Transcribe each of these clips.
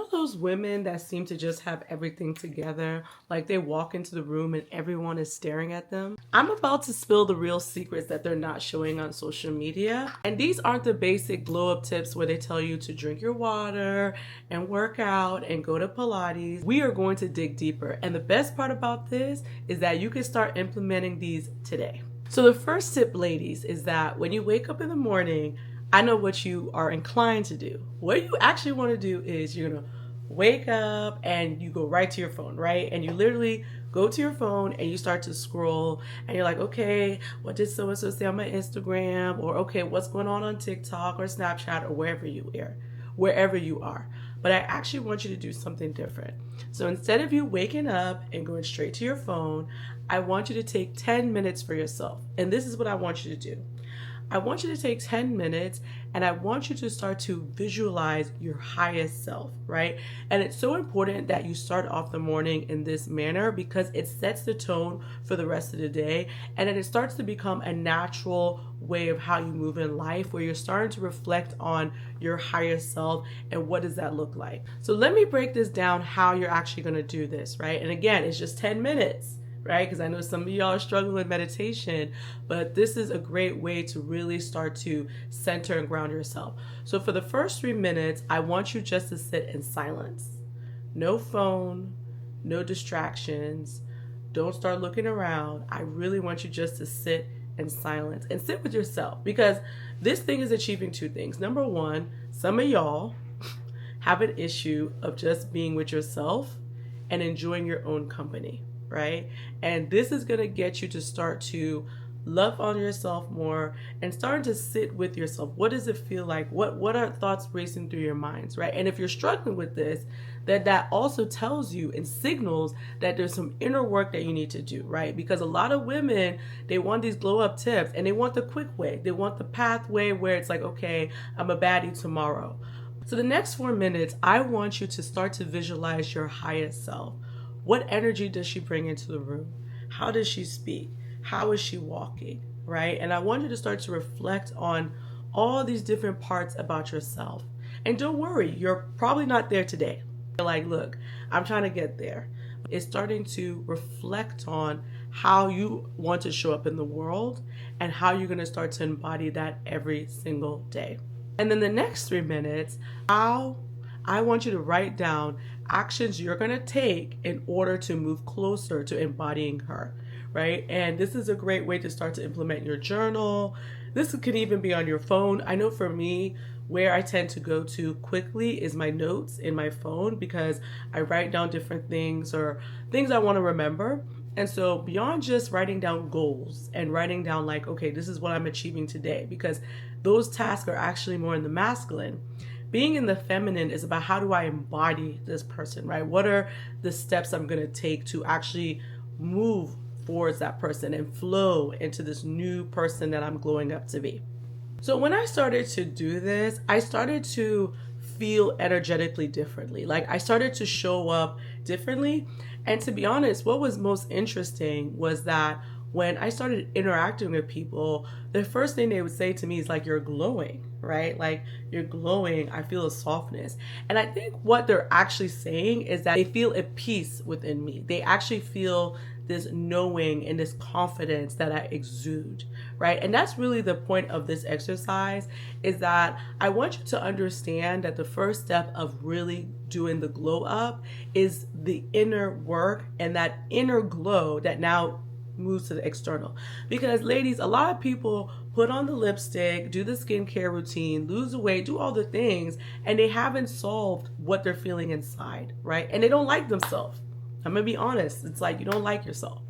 know those women that seem to just have everything together? Like they walk into the room and everyone is staring at them? I'm about to spill the real secrets that they're not showing on social media. And these aren't the basic glow up tips where they tell you to drink your water and work out and go to Pilates. We are going to dig deeper. And the best part about this is that you can start implementing these today. So the first tip, ladies, is that when you wake up in the morning, I know what you are inclined to do. What you actually want to do is you're going to wake up and you go right to your phone, right? And you literally go to your phone and you start to scroll and you're like, okay, what did so-and-so say on my Instagram? Or okay, what's going on TikTok or Snapchat or wherever you are. But I actually want you to do something different. So instead of you waking up and going straight to your phone, I want you to take 10 minutes for yourself. And this is what I want you to do. I want you to take 10 minutes and I want you to start to visualize your highest self, right? And it's so important that you start off the morning in this manner because it sets the tone for the rest of the day. And then it starts to become a natural way of how you move in life where you're starting to reflect on your higher self and what does that look like. So let me break this down how you're actually going to do this, right? And again, it's just 10 minutes. Right? Because I know some of y'all are struggling with meditation, but this is a great way to really start to center and ground yourself. So for the first 3 minutes, I want you just to sit in silence. No phone, no distractions. Don't start looking around. I really want you just to sit in silence and sit with yourself because this thing is achieving two things. Number one, some of y'all have an issue of just being with yourself and enjoying your own company. Right? And this is going to get you to start to love on yourself more and starting to sit with yourself. What does it feel like? What are thoughts racing through your minds, right? And if you're struggling with this, that also tells you and signals that there's some inner work that you need to do, right? Because a lot of women, they want these glow up tips and they want the quick way. They want the pathway where it's like, okay, I'm a baddie tomorrow. So the next 4 minutes, I want you to start to visualize your highest self. What energy does she bring into the room? How does she speak? How is she walking, right? And I want you to start to reflect on all these different parts about yourself. And don't worry, you're probably not there today. You're like, look, I'm trying to get there. It's starting to reflect on how you want to show up in the world and how you're going to start to embody that every single day. And then the next 3 minutes, I want you to write down actions you're going to take in order to move closer to embodying her, right? And this is a great way to start to implement your journal. This can even be on your phone. I know for me, where I tend to go to quickly is my notes in my phone because I write down different things or things I want to remember. And so beyond just writing down goals and writing down like, okay, this is what I'm achieving today, because those tasks are actually more in the masculine. Being in the feminine is about how do I embody this person, right? What are the steps I'm going to take to actually move towards that person and flow into this new person that I'm glowing up to be? So when I started to do this, I started to feel energetically differently. Like I started to show up differently. And to be honest, what was most interesting was that when I started interacting with people, the first thing they would say to me is like, you're glowing, right? Like you're glowing. I feel a softness. And I think what they're actually saying is that they feel a peace within me. They actually feel this knowing and this confidence that I exude, right? And that's really the point of this exercise, is that I want you to understand that the first step of really doing the glow up is the inner work and that inner glow that now moves to the external. Because ladies, a lot of people put on the lipstick, do the skincare routine, lose the weight, do all the things, and they haven't solved what they're feeling inside, right? And they don't like themselves. I'm gonna be honest, it's like you don't like yourself.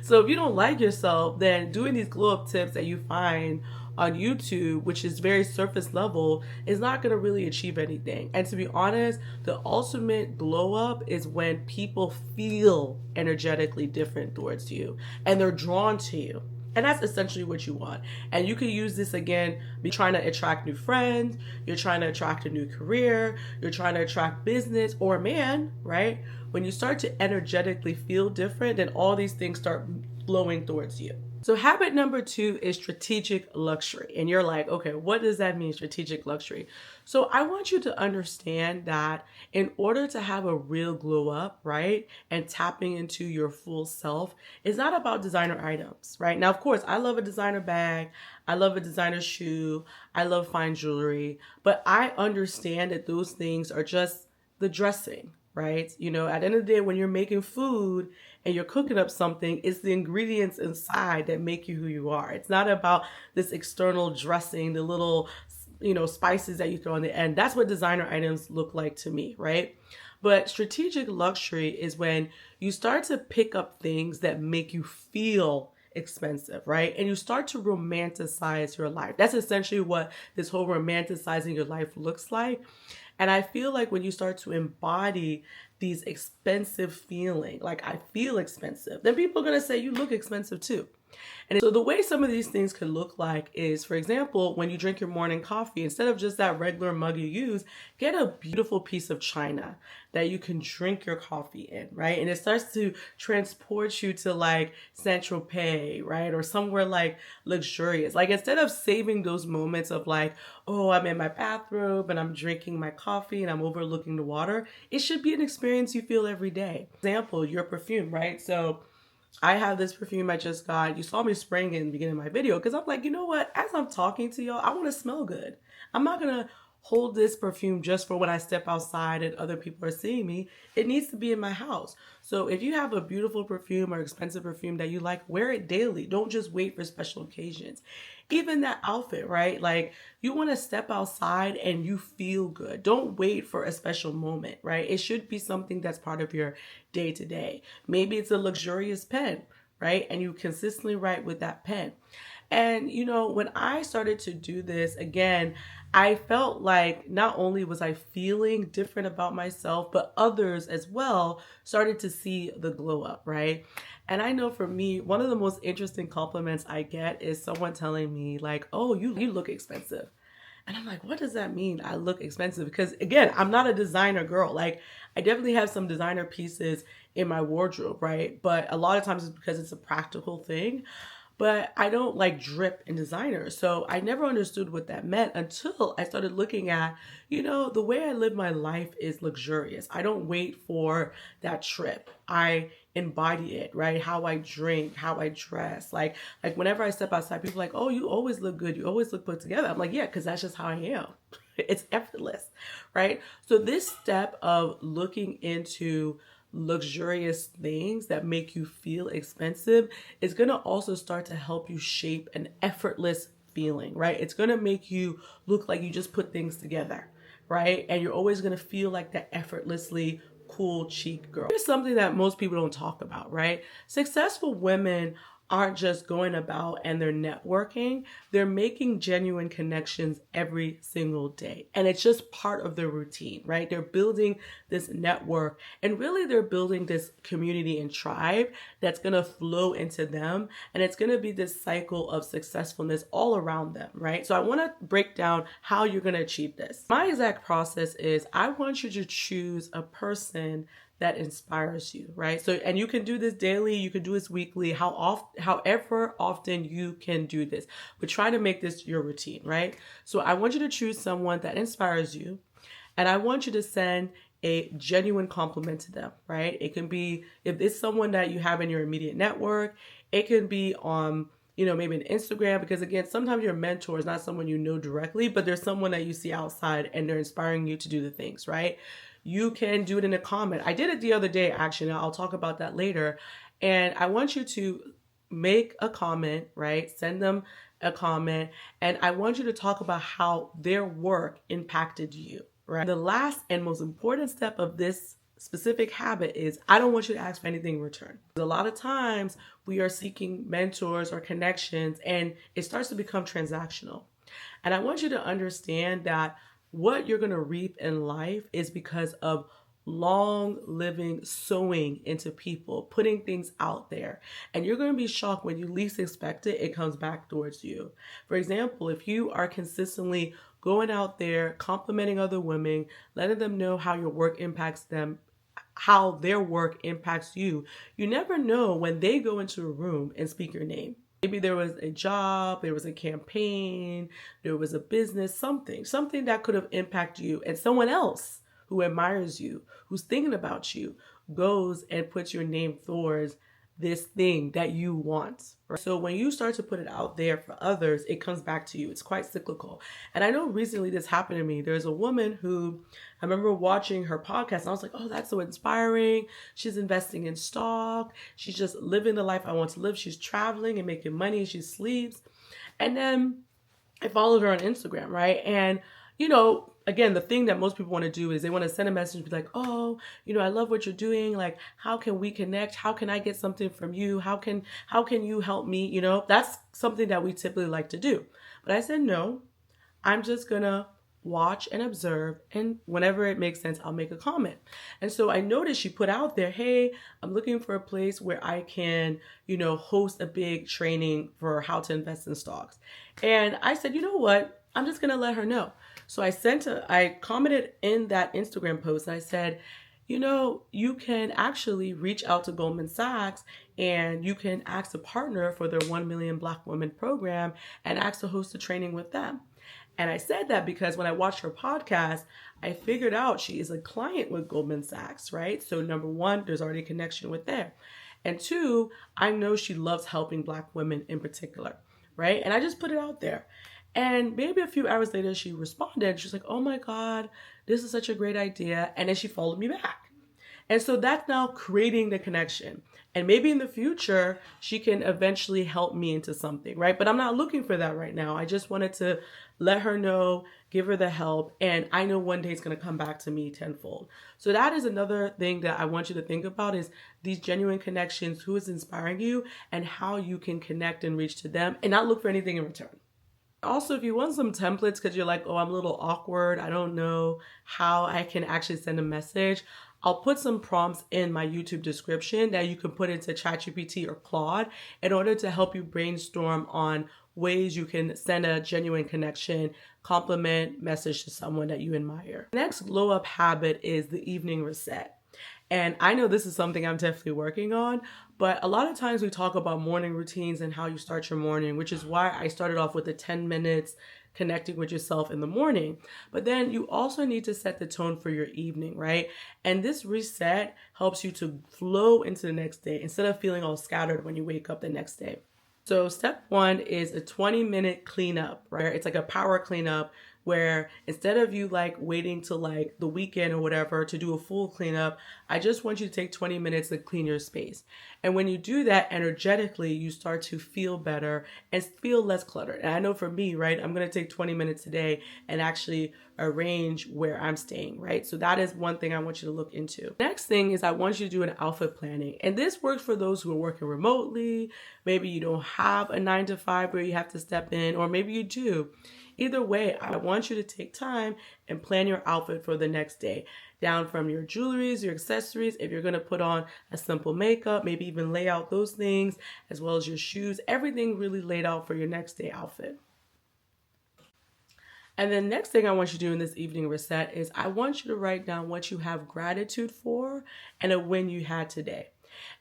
So if you don't like yourself, then doing these glow up tips that you find on YouTube, which is very surface level, is not gonna really achieve anything. And to be honest, the ultimate glow up is when people feel energetically different towards you and they're drawn to you. And that's essentially what you want. And you can use this again, be trying to attract new friends, you're trying to attract a new career, you're trying to attract business or a man, right? When you start to energetically feel different, then all these things start flowing towards you. So habit number 2 is strategic luxury. And you're like, okay, what does that mean, strategic luxury? So I want you to understand that in order to have a real glow up, right, and tapping into your full self, it's not about designer items, right? Now, of course, I love a designer bag. I love a designer shoe. I love fine jewelry. But I understand that those things are just the dressing, right? You know, at the end of the day, when you're making food and you're cooking up something, it's the ingredients inside that make you who you are. It's not about this external dressing, the little, you know, spices that you throw on the end. That's what designer items look like to me, right? But strategic luxury is when you start to pick up things that make you feel expensive, right? And you start to romanticize your life. That's essentially what this whole romanticizing your life looks like. And I feel like when you start to embody these expensive feeling, like I feel expensive, then people are going to say you look expensive too. And so the way some of these things could look like is, for example, when you drink your morning coffee, instead of just that regular mug you use, get a beautiful piece of china that you can drink your coffee in, right? And it starts to transport you to like Saint-Tropez, right? Or somewhere like luxurious. Like instead of saving those moments of like, oh, I'm in my bathrobe and I'm drinking my coffee and I'm overlooking the water, it should be an experience you feel every day. For example, your perfume, right? So I have this perfume I just got. You saw me spraying it in the beginning of my video because I'm like, you know what? As I'm talking to y'all, I want to smell good. I'm not going to hold this perfume just for when I step outside and other people are seeing me. It needs to be in my house. So if you have a beautiful perfume or expensive perfume that you like, wear it daily. Don't just wait for special occasions. Even that outfit, right? Like you want to step outside and you feel good. Don't wait for a special moment, right? It should be something that's part of your day to day. Maybe it's a luxurious pen, right? And you consistently write with that pen. And, you know, when I started to do this, again, I felt like not only was I feeling different about myself, but others as well started to see the glow up, right? And I know for me, one of the most interesting compliments I get is someone telling me like, oh, you look expensive. And I'm like, what does that mean? I look expensive? Because again, I'm not a designer girl. Like I definitely have some designer pieces in my wardrobe, right? But a lot of times it's because it's a practical thing. But I don't like drip in designer. So I never understood what that meant until I started looking at, you know, the way I live my life is luxurious. I don't wait for that trip. I embody it, right? How I drink, how I dress. Like whenever I step outside, people are like, oh, you always look good. You always look put together. I'm like, yeah, because that's just how I am. It's effortless, right? So this step of looking into luxurious things that make you feel expensive is going to also start to help you shape an effortless feeling, right? It's going to make you look like you just put things together, right? And you're always going to feel like that effortlessly cool, chic girl. Here's something that most people don't talk about, right? Successful women aren't just going about and they're networking, they're making genuine connections every single day. And it's just part of their routine, right? They're building this network and really they're building this community and tribe that's gonna flow into them. And it's gonna be this cycle of successfulness all around them, right? So I wanna break down how you're gonna achieve this. My exact process is I want you to choose a person that inspires you, right? So, and you can do this daily, you can do this weekly, however often you can do this, but try to make this your routine, right? So I want you to choose someone that inspires you, and I want you to send a genuine compliment to them, right? It can be, if it's someone that you have in your immediate network, it can be on, you know, maybe an Instagram, because again, sometimes your mentor is not someone you know directly, but there's someone that you see outside and they're inspiring you to do the things, right? You can do it in a comment. I did it the other day, actually. I'll talk about that later. And I want you to make a comment, right? Send them a comment. And I want you to talk about how their work impacted you, right? The last and most important step of this specific habit is I don't want you to ask for anything in return. A lot of times we are seeking mentors or connections and it starts to become transactional. And I want you to understand that what you're going to reap in life is because of long living, sowing into people, putting things out there. And you're going to be shocked when you least expect it, it comes back towards you. For example, if you are consistently going out there, complimenting other women, letting them know how your work impacts them, how their work impacts you, you never know when they go into a room and speak your name. Maybe there was a job, there was a campaign, there was a business, something that could have impacted you, and someone else who admires you, who's thinking about you, goes and puts your name towards this thing that you want. Right? So when you start to put it out there for others, it comes back to you. It's quite cyclical. And I know recently this happened to me. There's a woman who I remember watching her podcast and I was like, oh, that's so inspiring. She's investing in stock. She's just living the life I want to live. She's traveling and making money. She sleeps. And then I followed her on Instagram, right? And again, the thing that most people want to do is they want to send a message and be like, oh, I love what you're doing. Like, how can we connect? How can I get something from you? How can you help me? That's something that we typically like to do. But I said, no, I'm just going to watch and observe. And whenever it makes sense, I'll make a comment. And so I noticed she put out there, hey, I'm looking for a place where I can, host a big training for how to invest in stocks. And I said, you know what? I'm just going to let her know. So I commented in that Instagram post and I said, you can actually reach out to Goldman Sachs and you can ask to partner for their 1 Million Black Women program and ask to host a training with them. And I said that because when I watched her podcast, I figured out she is a client with Goldman Sachs, right? So number one, there's already a connection with there. And two, I know she loves helping Black women in particular, right? And I just put it out there. And maybe a few hours later, she responded. She's like, oh my God, this is such a great idea. And then she followed me back. And so that's now creating the connection. And maybe in the future, she can eventually help me into something, right? But I'm not looking for that right now. I just wanted to let her know, give her the help. And I know one day it's going to come back to me tenfold. So that is another thing that I want you to think about is these genuine connections, who is inspiring you and how you can connect and reach to them and not look for anything in return. Also, if you want some templates because you're like, oh, I'm a little awkward, I don't know how I can actually send a message, I'll put some prompts in my YouTube description that you can put into ChatGPT or Claude in order to help you brainstorm on ways you can send a genuine connection, compliment message to someone that you admire. The next glow up habit is the evening reset. And I know this is something I'm definitely working on, but a lot of times we talk about morning routines and how you start your morning, which is why I started off with the 10 minutes connecting with yourself in the morning. But then you also need to set the tone for your evening, right? And this reset helps you to flow into the next day instead of feeling all scattered when you wake up the next day. So step one is a 20-minute cleanup, right? It's like a power cleanup where instead of you like waiting till like the weekend or whatever to do a full cleanup, I just want you to take 20 minutes to clean your space. And when you do that energetically, you start to feel better and feel less cluttered. And I know for me, right, I'm going to take 20 minutes today and actually arrange where I'm staying, right? So that is one thing I want you to look into. Next thing is I want you to do an outfit planning. And this works for those who are working remotely. Maybe you don't have a 9 to 5 where you have to step in, or maybe you do. Either way, I want you to take time and plan your outfit for the next day. Down from your jewelries, your accessories, if you're going to put on a simple makeup, maybe even lay out those things, as well as your shoes, everything really laid out for your next day outfit. And then next thing I want you to do in this evening reset is I want you to write down what you have gratitude for and a win you had today.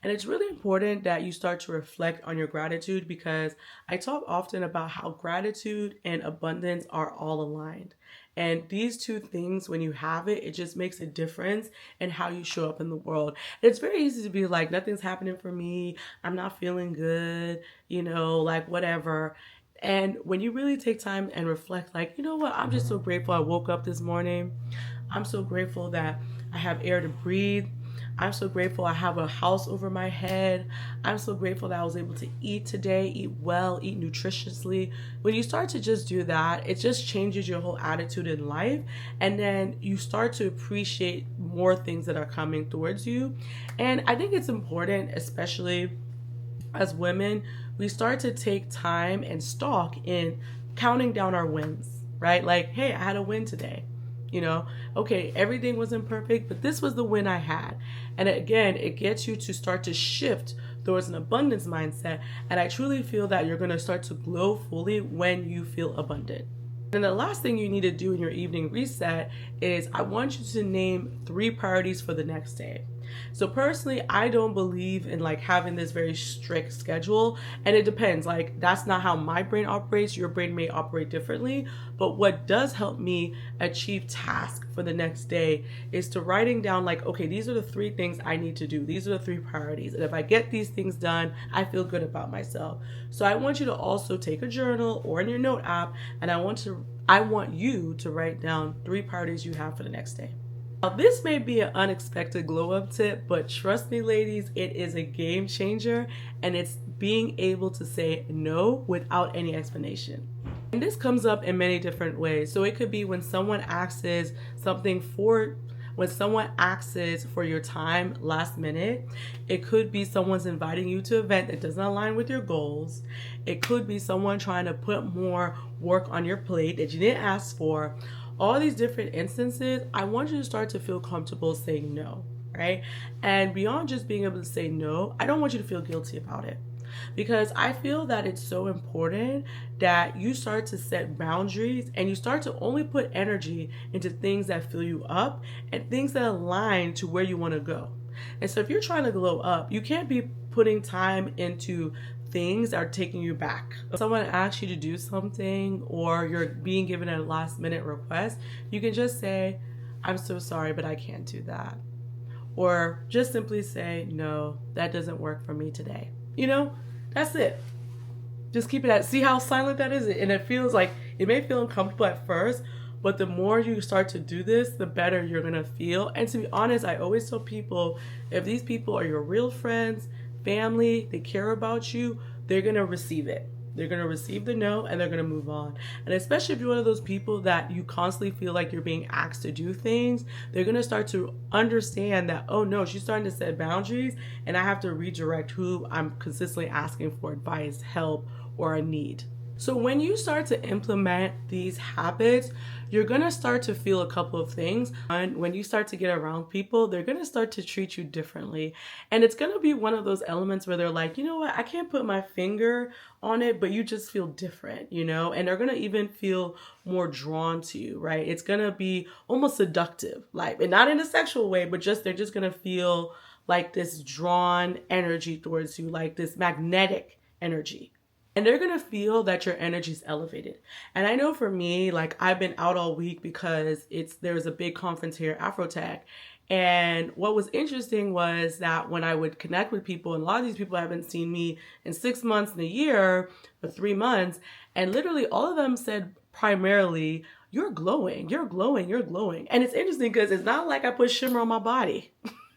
And it's really important that you start to reflect on your gratitude because I talk often about how gratitude and abundance are all aligned. And these two things, when you have it, it just makes a difference in how you show up in the world. And it's very easy to be like, nothing's happening for me. I'm not feeling good, like whatever. And when you really take time and reflect, like, you know what, I'm just so grateful I woke up this morning. I'm so grateful that I have air to breathe. I'm so grateful I have a house over my head. I'm so grateful that I was able to eat today, eat well, eat nutritiously. When you start to just do that, it just changes your whole attitude in life. And then you start to appreciate more things that are coming towards you. And I think it's important, especially as women, we start to take time and stock in counting down our wins, right? Like, hey, I had a win today. Okay, everything wasn't perfect, but this was the win I had. And again, it gets you to start to shift towards an abundance mindset. And I truly feel that you're going to start to glow fully when you feel abundant. And the last thing you need to do in your evening reset is I want you to name 3 priorities for the next day. So personally, I don't believe in like having this very strict schedule, and it depends. Like that's not how my brain operates. Your brain may operate differently, but what does help me achieve tasks for the next day is to writing down like, okay, these are the 3 things I need to do. These are the 3 priorities. And if I get these things done, I feel good about myself. So I want you to also take a journal or in your note app, and I want you to write down 3 priorities you have for the next day. Now, this may be an unexpected glow up tip, but trust me, ladies, it is a game changer, and it's being able to say no without any explanation. And this comes up in many different ways. So it could be when someone asks for your time last minute. It could be someone's inviting you to an event that doesn't align with your goals. It could be someone trying to put more work on your plate that you didn't ask for. All these different instances, I want you to start to feel comfortable saying no, right? And beyond just being able to say no, I don't want you to feel guilty about it, because I feel that it's so important that you start to set boundaries and you start to only put energy into things that fill you up and things that align to where you want to go. And so if you're trying to glow up, you can't be putting time into things that are taking you back. If someone asks you to do something or you're being given a last minute request, you can just say, I'm so sorry, but I can't do that. Or just simply say, no, that doesn't work for me today. You know, that's it. Just keep it at, see how silent that is? And it feels like, it may feel uncomfortable at first, but the more you start to do this, the better you're gonna feel. And to be honest, I always tell people, if these people are your real friends, family, they care about you, they're gonna receive it. They're gonna receive the no and they're gonna move on. And especially if you're one of those people that you constantly feel like you're being asked to do things, they're gonna start to understand that, oh no, she's starting to set boundaries and I have to redirect who I'm consistently asking for advice, help, or a need. So when you start to implement these habits, you're going to start to feel a couple of things. And when you start to get around people, they're going to start to treat you differently. And it's going to be one of those elements where they're like, you know what, I can't put my finger on it, but you just feel different, you know, and they're going to even feel more drawn to you, right? It's going to be almost seductive, like, and not in a sexual way, but just, they're just going to feel like this drawn energy towards you, like this magnetic energy. And they're going to feel that your energy is elevated. And I know for me, like I've been out all week because there's a big conference here, Afrotech. And what was interesting was that when I would connect with people, and a lot of these people haven't seen me in 6 months and a year, or 3 months. And literally all of them said primarily, you're glowing, you're glowing, you're glowing. And it's interesting because it's not like I put shimmer on my body.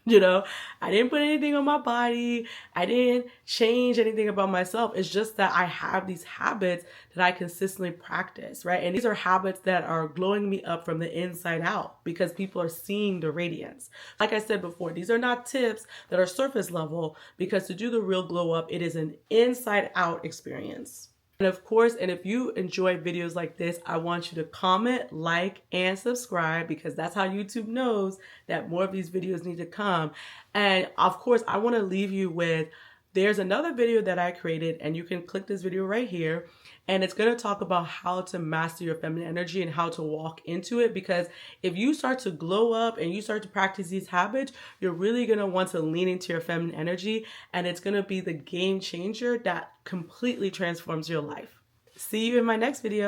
You know, I didn't put anything on my body. I didn't change anything about myself. It's just that I have these habits that I consistently practice, right? And these are habits that are glowing me up from the inside out because people are seeing the radiance. Like I said before, these are not tips that are surface level, because to do the real glow up, it is an inside out experience. And of course, and if you enjoy videos like this, I want you to comment, like, and subscribe, because that's how YouTube knows that more of these videos need to come. And of course, I want to leave you with, there's another video that I created, and you can click this video right here, and it's going to talk about how to master your feminine energy and how to walk into it. Because if you start to glow up and you start to practice these habits, you're really going to want to lean into your feminine energy, and it's going to be the game changer that completely transforms your life. See you in my next video.